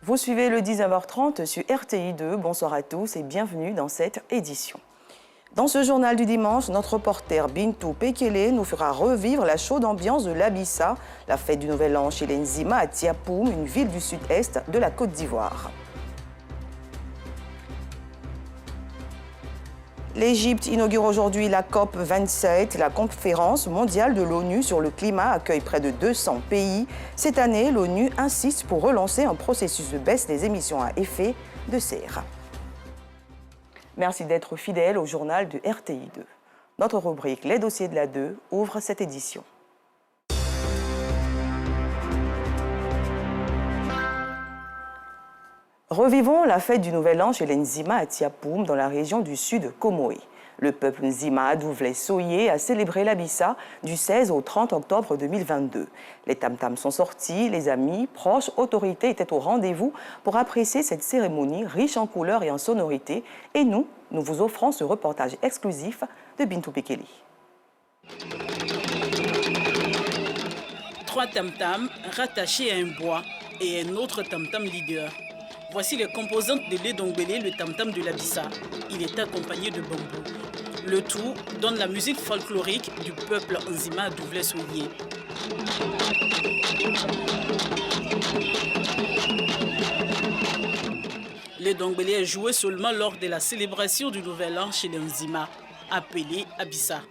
Vous suivez le 19h30 sur RTI2. Bonsoir à tous et bienvenue dans cette édition. Dans ce journal du dimanche, notre reporter Bintou Pekele nous fera revivre la chaude ambiance de l'Abissa, la fête du Nouvel An chez les Nzima à Tiapoum, une ville du sud-est de la Côte d'Ivoire. L'Égypte inaugure aujourd'hui la COP27, la conférence mondiale de l'ONU sur le climat accueille près de 200 pays. Cette année, l'ONU insiste pour relancer un processus de baisse des émissions à effet de serre. Merci d'être fidèles au journal de RTI2. Notre rubrique Les dossiers de la 2 ouvre cette édition. Revivons la fête du Nouvel An chez les Nzima à Tiapoum, dans la région du sud Comoé. Le peuple Nzima Douvlé-Soye a célébré l'Abissa du 16 au 30 octobre 2022. Les tam-tams sont sortis, les amis, proches, autorités étaient au rendez-vous pour apprécier cette cérémonie riche en couleurs et en sonorités. Et nous vous offrons ce reportage exclusif de Bintou Pekele. 3 tam-tams rattachés à un bois et un autre tam-tam leader. Voici les composantes de l'Edongbélé, le tam-tam de l'Abissa. Il est accompagné de bambou. Le tout donne la musique folklorique du peuple Nzima Douvlé-Soye. L'Edongbélé est joué seulement lors de la célébration du Nouvel An chez les Nzima, appelé Abissa.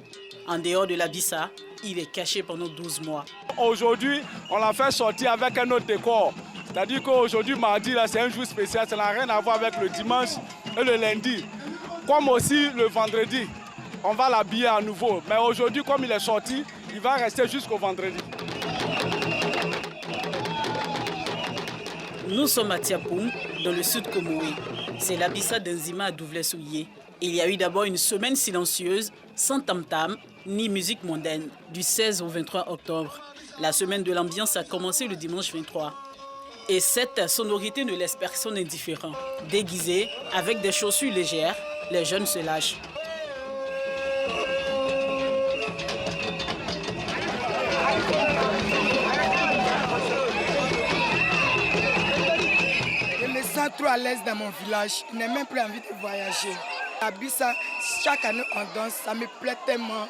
En dehors de l'Abissa, il est caché pendant 12 mois. Aujourd'hui, on l'a fait sortir avec un autre décor. C'est-à-dire qu'aujourd'hui, mardi, c'est un jour spécial. Ça n'a rien à voir avec le dimanche et le lundi. Comme aussi le vendredi, on va l'habiller à nouveau. Mais aujourd'hui, comme il est sorti, il va rester jusqu'au vendredi. Nous sommes à Tiapoum, dans le sud Comoé. C'est l'Abissa d'Nzima à Douvlé-Soye. Il y a eu d'abord une semaine silencieuse, sans tam-tam, ni musique mondaine, du 16 au 23 octobre. La semaine de l'ambiance a commencé le dimanche 23. Et cette sonorité ne laisse personne indifférent. Déguisés, avec des chaussures légères, les jeunes se lâchent. Je me sens trop à l'aise dans mon village. Je n'ai même plus envie de voyager. Abissa, chaque année on danse, ça me plaît tellement.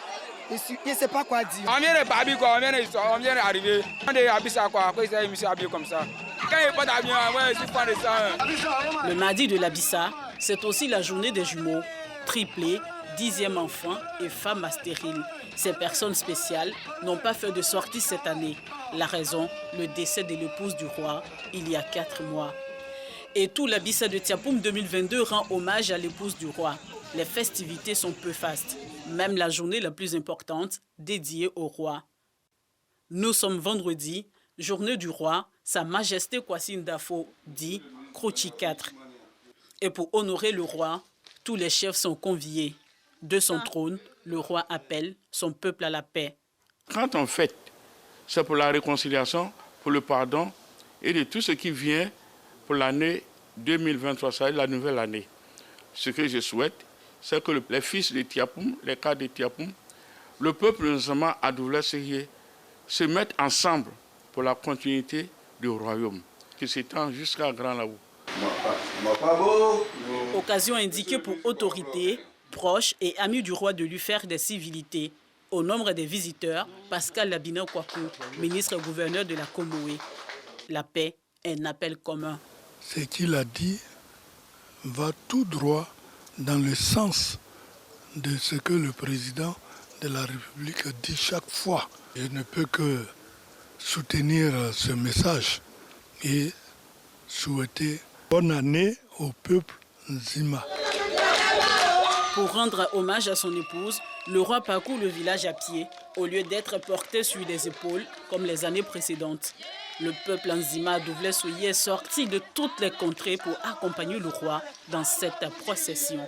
Je ne sais pas quoi dire. On vient de Babi, quoi. On vient d'arriver. On est Abissa, quoi. Après, ça, je me suis habillé comme ça. Quand il n'y a pas d'avion, ouais, je suis pas de ça. Le mardi de l'Abissa, c'est aussi la journée des jumeaux, triplés, 10e enfant et femmes stériles. Ces personnes spéciales n'ont pas fait de sortie cette année. La raison, le décès de l'épouse du roi, il y a 4 mois. Et tout l'Abissa de Tiapoum 2022 rend hommage à l'épouse du roi. Les festivités sont peu fastes, même la journée la plus importante dédiée au roi. Nous sommes vendredi, journée du roi, Sa Majesté Kwasi Ndafo dit Krochi 4. Et pour honorer le roi, tous les chefs sont conviés. De son trône, le roi appelle son peuple à la paix. Quand on fête, c'est pour la réconciliation, pour le pardon et de tout ce qui vient pour l'année 2023, ça la nouvelle année. Ce que je souhaite, c'est que les fils de Tiapoum, les cadres de Tiapoum, le peuple Nzima à Douvlé-Soye se mettent ensemble pour la continuité du royaume qui s'étend jusqu'à Grand Laou. Occasion indiquée pour autorités, proches et amis du roi de lui faire des civilités. Au nombre des visiteurs, Pascal Labina Kwaku, ministre-gouverneur de la Comoé. La paix est un appel commun. Ce qu'il a dit va tout droit dans le sens de ce que le président de la République dit chaque fois. Je ne peux que soutenir ce message et souhaiter bonne année au peuple Nzima. Pour rendre hommage à son épouse, le roi parcourt le village à pied, au lieu d'être porté sur les épaules comme les années précédentes. Le peuple Nzima Douvlé-Soye est sorti de toutes les contrées pour accompagner le roi dans cette procession.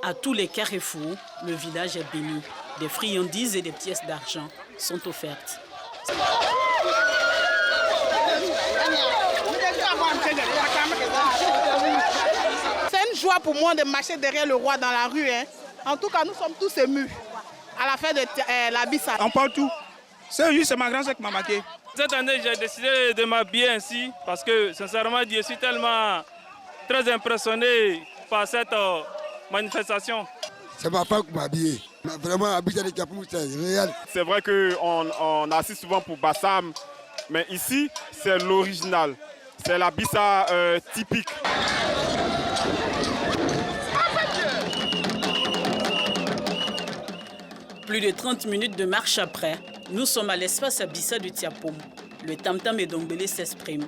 À tous les carrefours, le village est béni. Des friandises et des pièces d'argent sont offertes. C'est une joie pour moi de marcher derrière le roi dans la rue. En tout cas, nous sommes tous émus à la fête de l'Abissa. On parle tout. C'est juste ma grand-sœur qui m'a marqué. Cette année, j'ai décidé de m'habiller ainsi parce que, sincèrement, je suis tellement très impressionné par cette manifestation. C'est ma femme qui m'a habillé. Vraiment, Abidjan de Tiapoum, c'est réel. C'est vrai qu'on assiste souvent pour Bassam, mais ici, c'est l'original. C'est la Bissa typique. Plus de 30 minutes de marche après, nous sommes à l'espace Abissa de Tiapoum. Le tam-tam et Dongbélé s'expriment.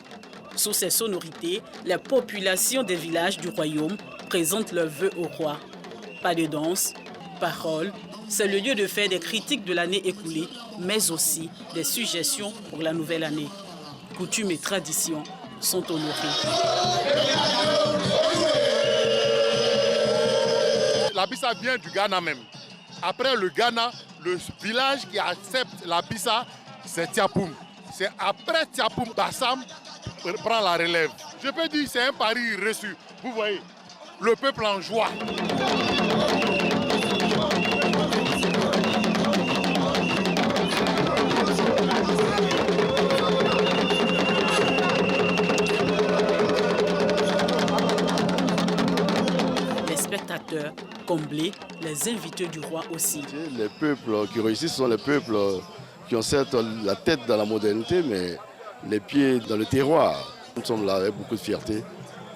Sous ces sonorités, les populations des villages du royaume présentent leurs vœux au roi. Pas de danse, parole, c'est le lieu de faire des critiques de l'année écoulée, mais aussi des suggestions pour la nouvelle année. Coutumes et traditions sont honorées. La Bissa vient du Ghana même. Après le Ghana, le village qui accepte la Bissa, c'est Tiapoum. C'est après Tiapoum, Bassam prend la relève. Je peux dire que c'est un pari reçu. Vous voyez, le peuple en joie. Les spectateurs comblés, les invités du roi aussi. Les peuples qui réussissent sont les peuples qui ont certes la tête dans la modernité, mais les pieds dans le terroir. Nous sommes là avec beaucoup de fierté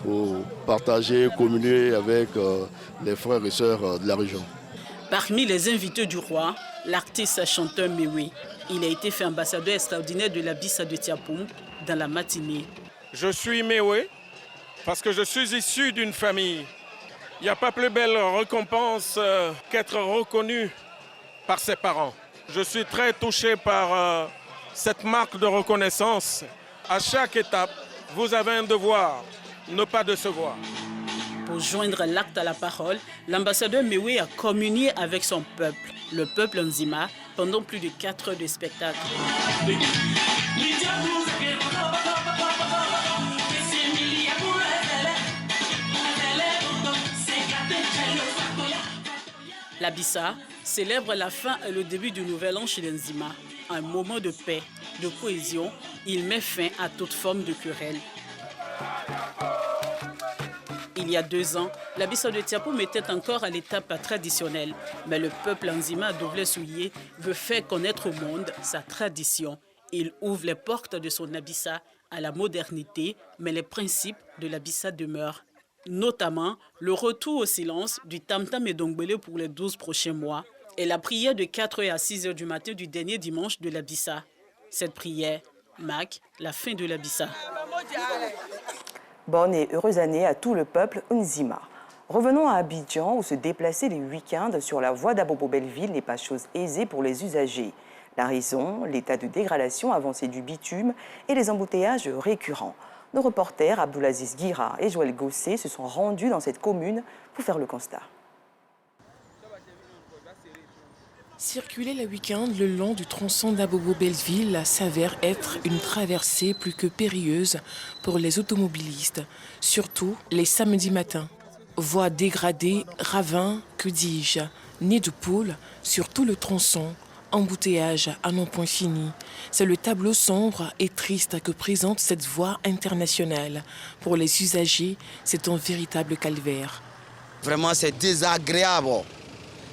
pour partager, communier avec les frères et sœurs de la région. Parmi les invités du roi, l'artiste chanteur Mewe. Il a été fait ambassadeur extraordinaire de la Bissa de Tiapoum dans la matinée. Je suis Mewe parce que je suis issu d'une famille. Il n'y a pas plus belle récompense qu'être reconnu par ses parents. Je suis très touché par cette marque de reconnaissance. À chaque étape, vous avez un devoir, ne pas décevoir. Pour joindre l'acte à la parole, l'ambassadeur Mewe a communié avec son peuple, le peuple Nzima, pendant plus de 4 heures de spectacle. La Bissa célèbre la fin et le début du nouvel an chez les Nzima. Un moment de paix, de cohésion, il met fin à toute forme de querelle. Il y a 2 ans, la Bissa de Tiapoum était encore à l'étape traditionnelle. Mais le peuple Nzima Douvelé-Souillé veut faire connaître au monde sa tradition. Il ouvre les portes de son Abissa à la modernité, mais les principes de la Bissa demeurent. Notamment le retour au silence du tam-tam et Dongbélé pour les 12 prochains mois et la prière de 4h à 6h du matin du dernier dimanche de la Bissa. Cette prière marque la fin de la Bissa. Bonne et heureuse année à tout le peuple Nzima. Revenons à Abidjan où se déplacer les week-ends sur la voie d'Abobo-Belleville n'est pas chose aisée pour les usagers. La raison, l'état de dégradation avancé du bitume et les embouteillages récurrents. Nos reporters Abdoulaziz Guira et Joël Gossé se sont rendus dans cette commune pour faire le constat. Circuler le week-end le long du tronçon d'Abobo-Belleville s'avère être une traversée plus que périlleuse pour les automobilistes, surtout les samedis matins. Voies dégradées, ravins, que dis-je, nids de poules sur tout le tronçon, embouteillage à non point fini. C'est le tableau sombre et triste que présente cette voie internationale. Pour les usagers, c'est un véritable calvaire. Vraiment, c'est désagréable.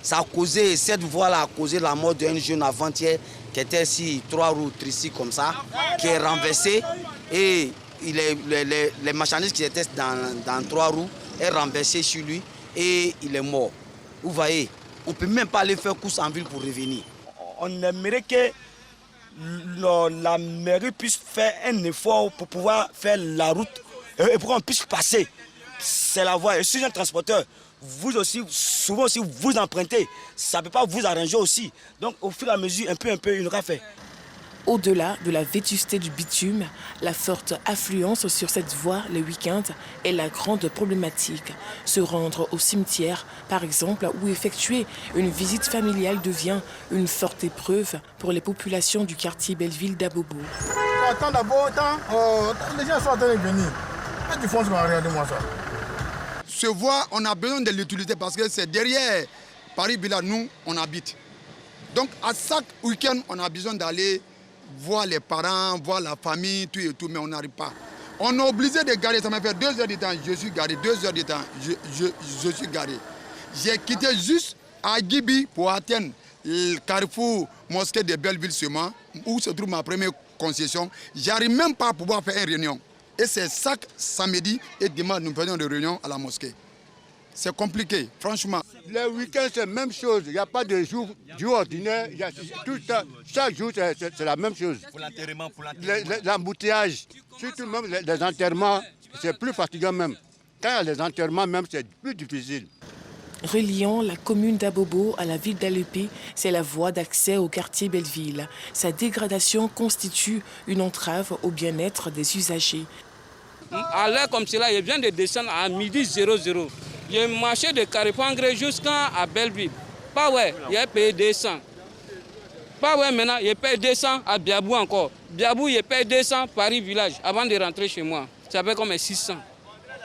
Ça a causé, cette voie-là a causé la mort d'un jeune avant-hier qui était ici, 3 roues ici comme ça, qui est renversé. Et les marchandises qui étaient dans 3 roues est renversé sur lui et il est mort. Vous voyez, on ne peut même pas aller faire course en ville pour revenir. On aimerait que la mairie puisse faire un effort pour pouvoir faire la route et pour qu'on puisse passer. C'est la voie. Je suis un transporteur. Vous aussi, souvent aussi, vous empruntez. Ça ne peut pas vous arranger aussi. Donc, au fur et à mesure, un peu, il aura fait. Au-delà de la vétusté du bitume, la forte affluence sur cette voie les week-ends est la grande problématique. Se rendre au cimetière, par exemple, ou effectuer une visite familiale devient une forte épreuve pour les populations du quartier Belleville d'Abobo. Attends d'abord, les gens sont en train de venir. Tu fonces comme regarde-moi ça. Ce voie, on a besoin de l'utiliser parce que c'est derrière Paris-Bila, nous, on habite. Donc, à chaque week-end, on a besoin d'aller voir les parents, voir la famille, tout et tout, mais on n'arrive pas. On est obligé de garer, ça m'a fait 2 heures de temps, je suis garé, 2 heures de temps, je suis garé. J'ai quitté juste à Gibi pour atteindre le carrefour mosquée de Belleville seulement, où se trouve ma première concession. J'arrive même pas à pouvoir faire une réunion. Et c'est chaque samedi et dimanche, nous faisons des réunions à la mosquée. C'est compliqué, franchement. Le week-end, c'est la même chose. Il n'y a pas de jour ordinaire. Il y a tout ça, chaque jour, c'est la même chose. Pour l'enterrement, l'embouteillage, surtout même les enterrements, c'est plus fatigant même. Quand il y a les enterrements, même, c'est plus difficile. Reliant la commune d'Abobo à la ville d'Alépé, c'est la voie d'accès au quartier Belleville. Sa dégradation constitue une entrave au bien-être des usagers. À l'heure comme cela, il vient de descendre à midi 00. Il a marché de Carrefour Engrais jusqu'à Belleville. Pas ouais, il a payé 200. Pas ouais, maintenant, il paye 200 à Biabou encore. Biabou, il paye 200 Paris Village avant de rentrer chez moi. Ça fait comme 600.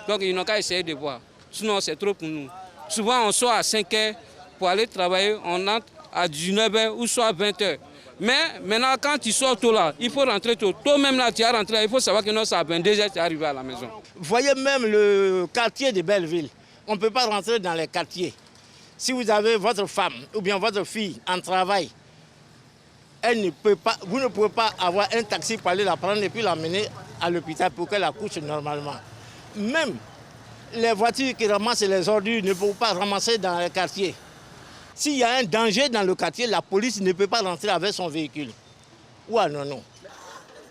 Donc, ils n'ont qu'à essayer de voir. Sinon, c'est trop pour nous. Souvent, on sort à 5 h pour aller travailler, on entre à 19 h ou soit à 20 h. Mais maintenant, quand tu sors tôt là, il faut rentrer tôt. Tôt même là, tu as rentré, il faut savoir que non, c'est à 22 h, tu es arrivé à la maison. Vous voyez même le quartier de Belleville. On ne peut pas rentrer dans les quartiers. Si vous avez votre femme ou bien votre fille en travail, vous ne pouvez pas avoir un taxi pour aller la prendre et puis l'amener à l'hôpital pour qu'elle accouche normalement. Même les voitures qui ramassent les ordures ne peuvent pas ramasser dans les quartiers. S'il y a un danger dans le quartier, la police ne peut pas rentrer avec son véhicule. Ou alors non.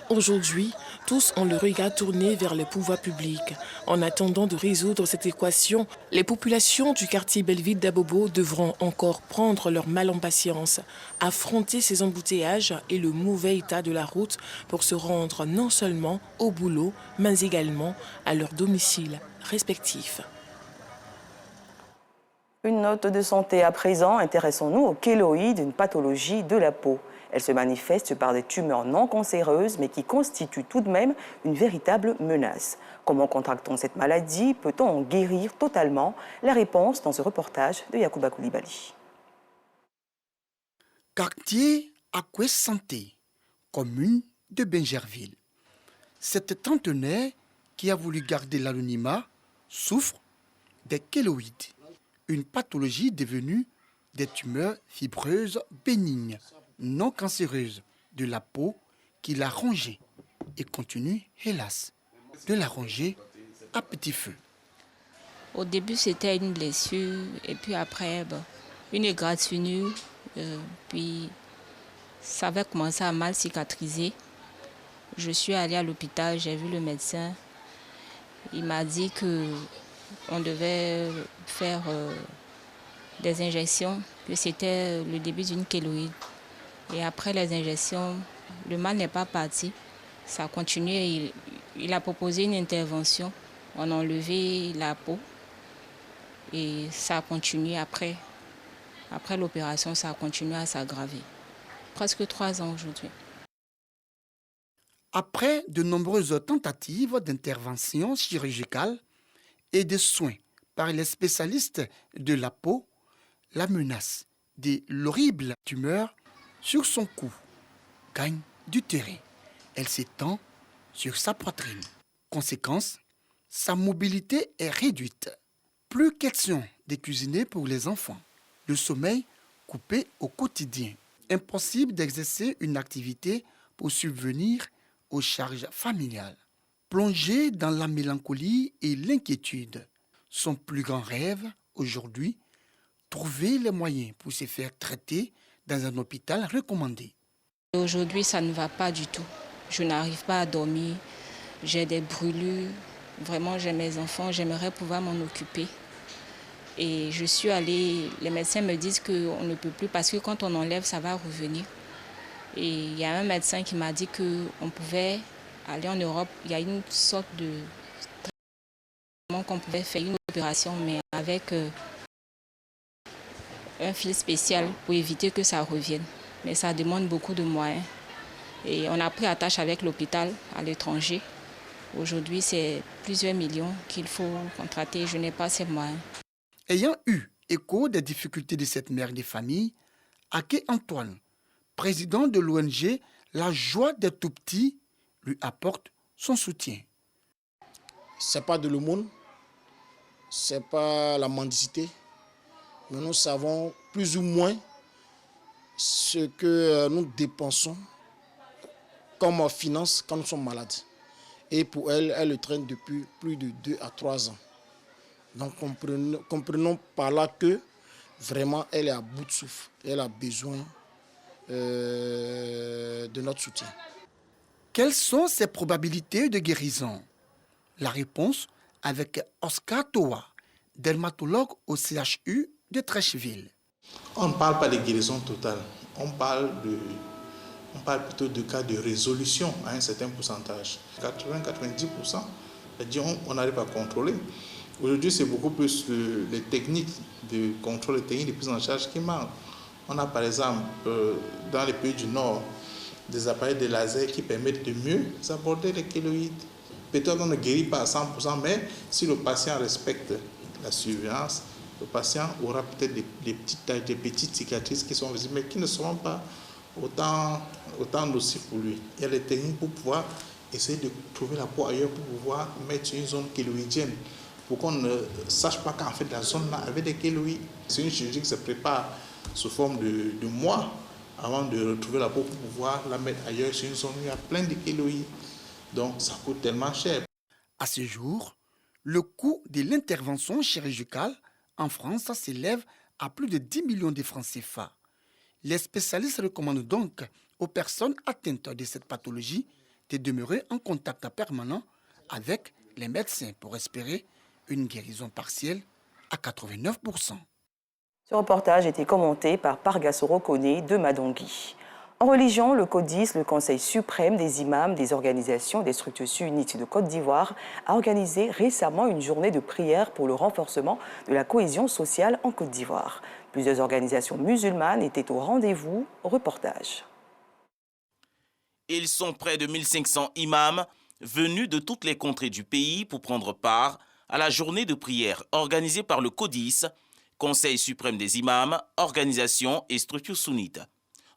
Aujourd'hui, tous ont le regard tourné vers le pouvoir public. En attendant de résoudre cette équation, les populations du quartier Belleville d'Abobo devront encore prendre leur mal en patience, affronter ces embouteillages et le mauvais état de la route pour se rendre non seulement au boulot, mais également à leur domicile respectif. Une note de santé à présent, intéressons-nous au kéloïde, une pathologie de la peau. Elle se manifeste par des tumeurs non cancéreuses, mais qui constituent tout de même une véritable menace. Comment contracte-t-on cette maladie? Peut-on en guérir totalement? La réponse dans ce reportage de Yacouba Koulibaly. Quartier Akoué Santé, commune de Bingerville. Cette trentenaire qui a voulu garder l'anonymat souffre des kéloïdes, une pathologie devenue des tumeurs fibreuses bénignes, non cancéreuses de la peau qui l'a rongée et continue, hélas, de la ronger à petit feu. Au début, c'était une blessure et puis après, une égratignure. Puis ça avait commencé à mal cicatriser. Je suis allée à l'hôpital, j'ai vu le médecin. Il m'a dit qu'on devait faire des injections, que c'était le début d'une kéloïde. Et après les injections, le mal n'est pas parti. Ça a continué. Il a proposé une intervention. On a enlevé la peau et ça a continué après. Après l'opération, ça a continué à s'aggraver. Presque 3 ans aujourd'hui. Après de nombreuses tentatives d'intervention chirurgicale et de soins par les spécialistes de la peau, la menace de l'horrible tumeur sur son cou gagne du terrain. Elle s'étend sur sa poitrine. Conséquence, sa mobilité est réduite. Plus question de cuisiner pour les enfants. Le sommeil coupé au quotidien. Impossible d'exercer une activité pour subvenir aux charges familiales. Plongé dans la mélancolie et l'inquiétude. Son plus grand rêve, aujourd'hui, trouver les moyens pour se faire traiter dans un hôpital recommandé. Aujourd'hui, ça ne va pas du tout. Je n'arrive pas à dormir. J'ai des brûlures. Vraiment, j'ai mes enfants. J'aimerais pouvoir m'en occuper. Et je suis allée, les médecins me disent qu'on ne peut plus parce que quand on enlève, ça va revenir. Et il y a un médecin qui m'a dit qu'on pouvait aller en Europe. Il y a une sorte de traitement qu'on pouvait faire une opération, mais avec un fil spécial pour éviter que ça revienne. Mais ça demande beaucoup de moyens. Et on a pris attache avec l'hôpital à l'étranger. Aujourd'hui, c'est plusieurs millions qu'il faut contracter. Je n'ai pas ces moyens. Ayant eu écho des difficultés de cette mère de famille, Aké Antoine, président de l'ONG la joie des tout-petits lui apporte son soutien. Ce n'est pas de l'aumône, ce n'est pas la mendicité, mais nous savons plus ou moins ce que nous dépensons comme finance quand nous sommes malades. Et pour elle, elle le traîne depuis plus de 2 à 3 ans. Donc comprenons par là que vraiment elle est à bout de souffle. Elle a besoin de notre soutien. Quelles sont ses probabilités de guérison? La réponse avec Oscar Toa, dermatologue au CHU de Trècheville. On ne parle pas de guérison totale, on parle plutôt de cas de résolution à un certain pourcentage. 80-90%, c'est-à-dire on arrive à contrôler. Aujourd'hui, c'est beaucoup plus les techniques de contrôle, les techniques de prise en charge qui manquent. On a par exemple, dans les pays du Nord, des appareils de laser qui permettent de mieux aborder les kéloïdes. Peut-être qu'on ne guérit pas à 100%, mais si le patient respecte la surveillance, le patient aura peut-être des petites cicatrices qui sont visibles, mais qui ne seront pas autant nocifs pour lui. Il y a des techniques pour pouvoir essayer de trouver la peau ailleurs, pour pouvoir mettre sur une zone kéloïdienne, pour qu'on ne sache pas qu'en fait la zone là avait des kéloïdes. C'est une chirurgie qui se prépare sous forme de mois avant de retrouver la peau pour pouvoir la mettre ailleurs sur une zone où il y a plein de kéloïdes. Donc ça coûte tellement cher. À ce jour, le coût de l'intervention chirurgicale en France s'élève à plus de 10 millions de francs CFA. Les spécialistes recommandent donc aux personnes atteintes de cette pathologie de demeurer en contact permanent avec les médecins pour espérer une guérison partielle à 89%. Ce reportage a été commenté par Pargasoro Kone de Madongui. En religion, le CODIS, le Conseil suprême des imams des organisations et des structures sunnites de Côte d'Ivoire, a organisé récemment une journée de prière pour le renforcement de la cohésion sociale en Côte d'Ivoire. Plusieurs organisations musulmanes étaient au rendez-vous. Reportage. Ils sont près de 1500 imams venus de toutes les contrées du pays pour prendre part à la journée de prière organisée par le CODIS, Conseil suprême des imams, organisations et structures sunnites.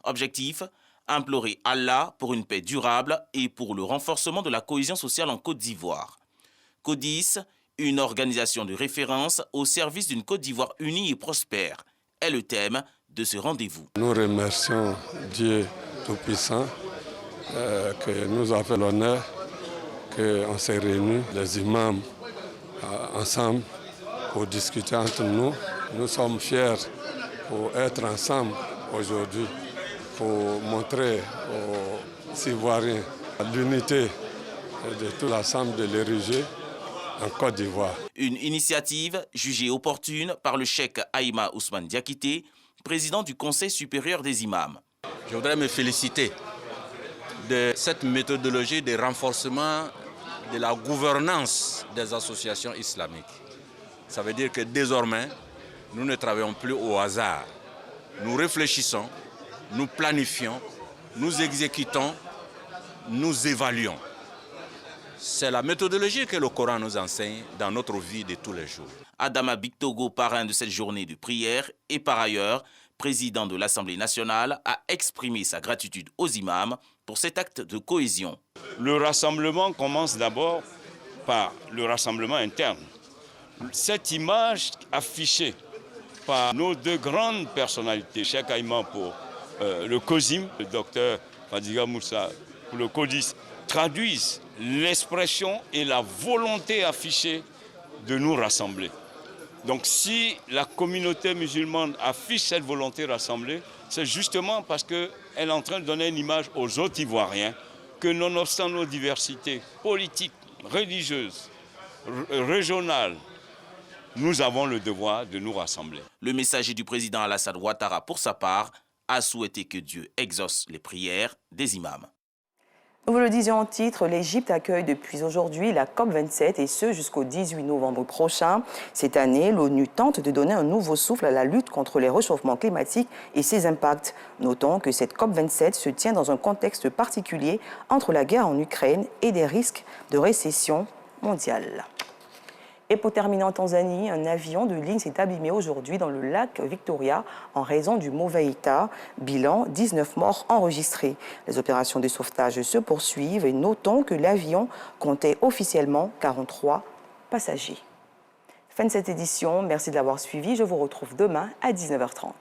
Objectif, implorer Allah pour une paix durable et pour le renforcement de la cohésion sociale en Côte d'Ivoire. CODIS, une organisation de référence au service d'une Côte d'Ivoire unie et prospère, est le thème de ce rendez-vous. Nous remercions Dieu Tout-Puissant qui nous a fait l'honneur qu'on s'est réunis, les imams, ensemble pour discuter entre nous. Nous sommes fiers pour être ensemble aujourd'hui, pour montrer aux Ivoiriens l'unité de tout l'ensemble de l'érigé en Côte d'Ivoire. Une initiative jugée opportune par le cheikh Aïma Ousmane Diakité, président du Conseil supérieur des imams. Je voudrais me féliciter de cette méthodologie de renforcement de la gouvernance des associations islamiques. Ça veut dire que désormais, nous ne travaillons plus au hasard. Nous réfléchissons, nous planifions, nous exécutons, nous évaluons. C'est la méthodologie que le Coran nous enseigne dans notre vie de tous les jours. Adama Bictogo, parrain de cette journée de prière et par ailleurs président de l'Assemblée nationale, a exprimé sa gratitude aux imams pour cet acte de cohésion. Le rassemblement commence d'abord par le rassemblement interne. Cette image affichée par nos deux grandes personnalités, Cheikh Aïma pour le COSIM, le docteur Fadiga Moussa pour le CODIS, traduisent l'expression et la volonté affichée de nous rassembler. Donc si la communauté musulmane affiche cette volonté rassemblée, c'est justement parce qu'elle est en train de donner une image aux autres Ivoiriens que nonobstant nos diversités politiques, religieuses, régionales, nous avons le devoir de nous rassembler. Le messager du président Alassane Ouattara, pour sa part, a souhaité que Dieu exauce les prières des imams. Nous vous le disions en titre, l'Égypte accueille depuis aujourd'hui la COP27 et ce jusqu'au 18 novembre prochain. Cette année, l'ONU tente de donner un nouveau souffle à la lutte contre les réchauffements climatiques et ses impacts. Notons que cette COP27 se tient dans un contexte particulier entre la guerre en Ukraine et des risques de récession mondiale. Et pour terminer en Tanzanie, un avion de ligne s'est abîmé aujourd'hui dans le lac Victoria en raison du mauvais état. Bilan, 19 morts enregistrés. Les opérations de sauvetage se poursuivent et notons que l'avion comptait officiellement 43 passagers. Fin de cette édition, merci de l'avoir suivi. Je vous retrouve demain à 19h30.